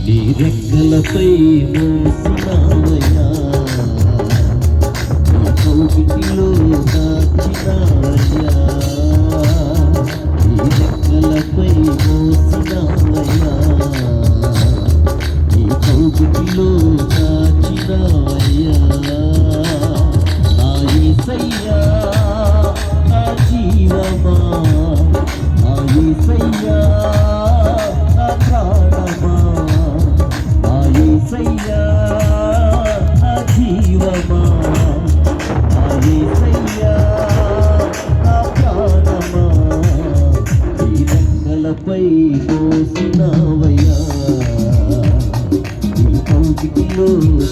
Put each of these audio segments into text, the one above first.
నీ రెక్కలపై మోసినావయ్యా, నీ కౌగిటిలో దాచినావయ్యా, నీ రెక్కలపై మోసినావయ్యా, నీ కౌగిటిలో దాచినావయ్యా. నా యేసయ్యా నా జీవమా, నా యేసయ్యా నా ప్రాణమా, నా యేసయ్యా నా జీవమా, నా యేసయ్యా నా ప్రాణమా. నీ రెక్కలపై మోసినావయ్యా, నీ కౌగిటిలో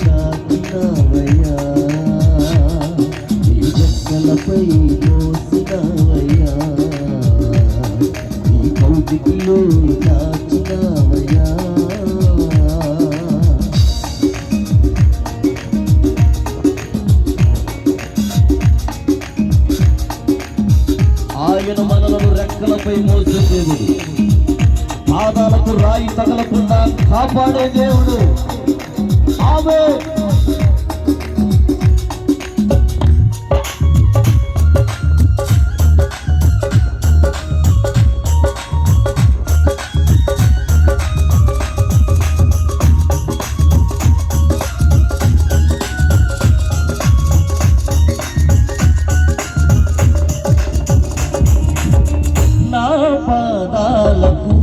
దాచినావయ్యా, నీ రెక్కలపై మోసినావయ్యా, నీ కౌగిటిలో దాచినావయ్యా. ఆయన మనలను రెక్కలపై మోసే దేవుడు, పాదాలకు రాయి తగలకుండా కాపాడే దేవుడు. ఆమేన్. నా పాదాలకు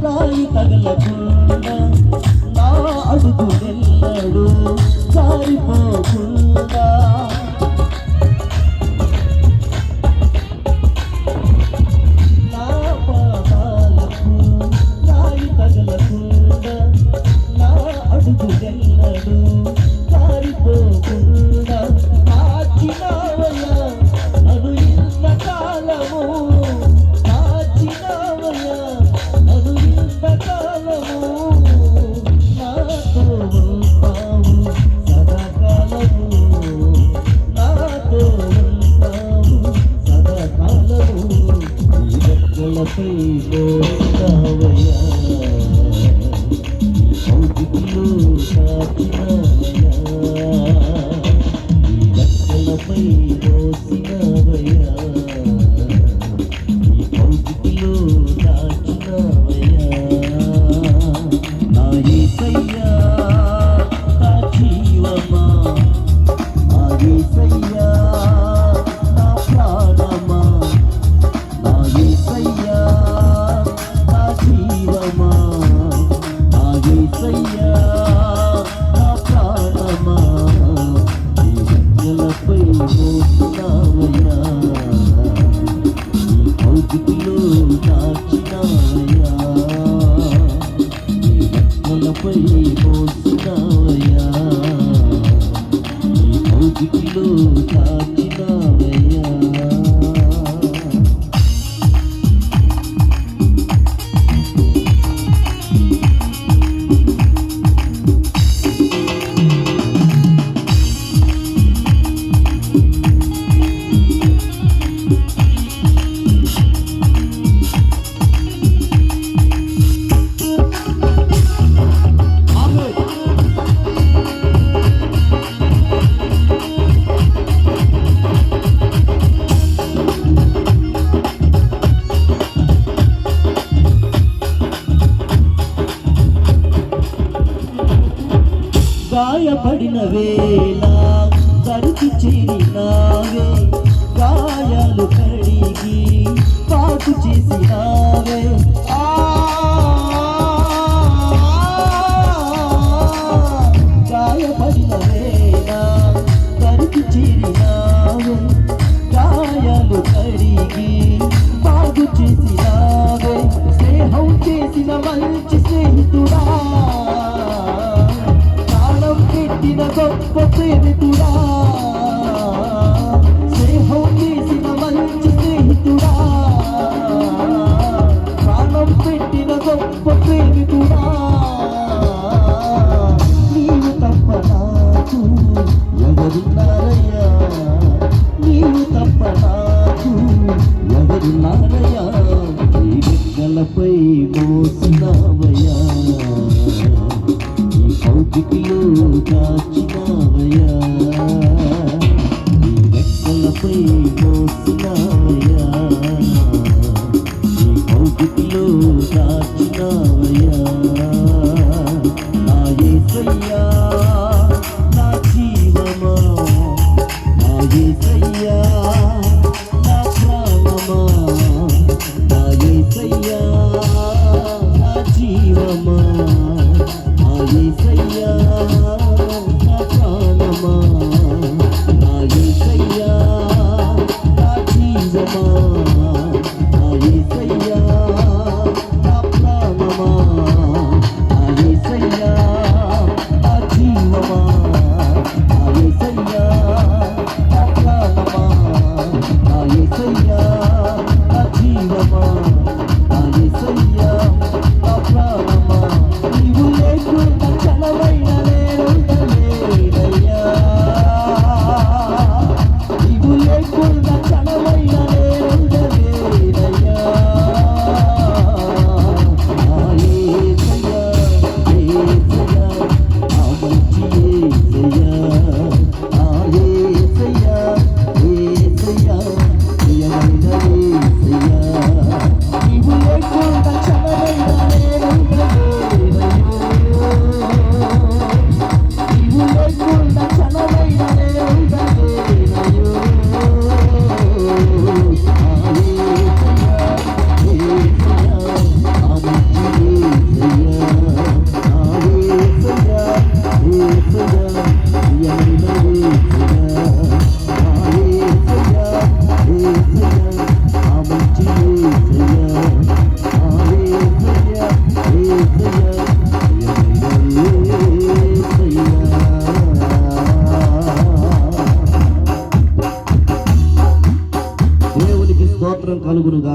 రాయి తగలకుండా, నా అడుగులెన్నడూ జారిపోకుండా, నా పాదాలకు రాయి తగలకుండా, నా అడుగులెన్నడూ జారిపోకుండా కాచినావయ్యా నన్ను ఇంతకాలము, కాచినావయ్యా నన్ను ఇంతకాలము. నాతో ఉంటావు సదాకాలము, నాతో ఉంటావు సదాకాలము. నీ రెక్కలపై మోసినావయ్యా, నీ కౌగిటిలో దాచినావయ్యా, నీ రెక్కలపై మోసినావయ్యా, నీ కౌగిటిలో దాచినావయ్యా. నా యేసయ్యా నా జీవమా, నా యేసయ్యా నా ప్రాణమా, నా యేసయ్యా నా జీవమా, నా యేసయ్యా నా ప్రాణమా. నీ రెక్కలపై మోసినావయ్యా, నీ కౌగిటిలో దాచినావయ్యా, నీ రెక్కలపై మోసినావయ్యా, నీ కౌగిటిలో దాచినావయ్యా. గాయపడిన వేళ దరికి చేరినావే, గాయాలు కడిగి పాటు చేసినావే. గాయపడిన వేళ దరికి చేరినావే, గాయాలు కడిగి పాటు చేసినావే. స్నేహం చేసిన మంచి స్నేహితుడా, పెట్టిన గొప్ప ప్రేమికుడా, స్నేహం చేసిన మంచి స్నేహితుడా, ప్రాణం పెట్టిన గొప్ప ప్రేమికుడా. నీవు తప్ప నాకు ఎవరున్నారయ్యా, నీవు తప్ప నాకు ఎవరున్నారయ్యా. నీ రెక్కలపై మోసినావయ్యా, దాచినావయ్యా, నీ రెక్కలపై మోసినావయ్యా, నీ కౌగిటిలో దాచినావయ్యా. నా యేసయ్యా నా జీవమా, నా యేసయ్యా నా ప్రాణమా, నా యేసయ్యా నా జీవమా, నా యేసయ్యా నా ప్రాణమా, నా యేసయ్యా నా జీవమా, నా యేసయ్యా నా ప్రాణమా, నా యేసయ్యా నా జీవమా, నా యేసయ్యా నా ప్రాణమా, నా యేసయ్యా నా జీవమా, నా యేసయ్యా నా ప్రాణమా. నీవు లేకుండా క్షణమైన నేనుండలేనయ్యా, నీవు లేకుండా క్షణమైన నేనుండలేనయ్యా. నా యేసయ్యా, యేసయ్యా, నా మంచి యేసయ్యా, నా యేసయ్యా, యేసయ్యా, ప్రియమైన యేసయ్యా. నీవు లేకుండా క్షణమైన నేనుండలేనయ్యో, నీవు లేకుండా క్షణమైన నేనుండలేనయ్యో. నా యేసయ్యా, యేసయ్యా, నా మంచి యేసయ్యా, నా యేసయ్యా, యేసయ్యా, ప్రియమైన యేసయ్యా. నా యేసయ్యా, యేసయ్యా, నా మంచి యేసయ్యా, నా యేసయ్యా, యేసయ్యా, ప్రియమైన యేసయ్యా. దేవునికి స్తోత్రం కలుగునుగా.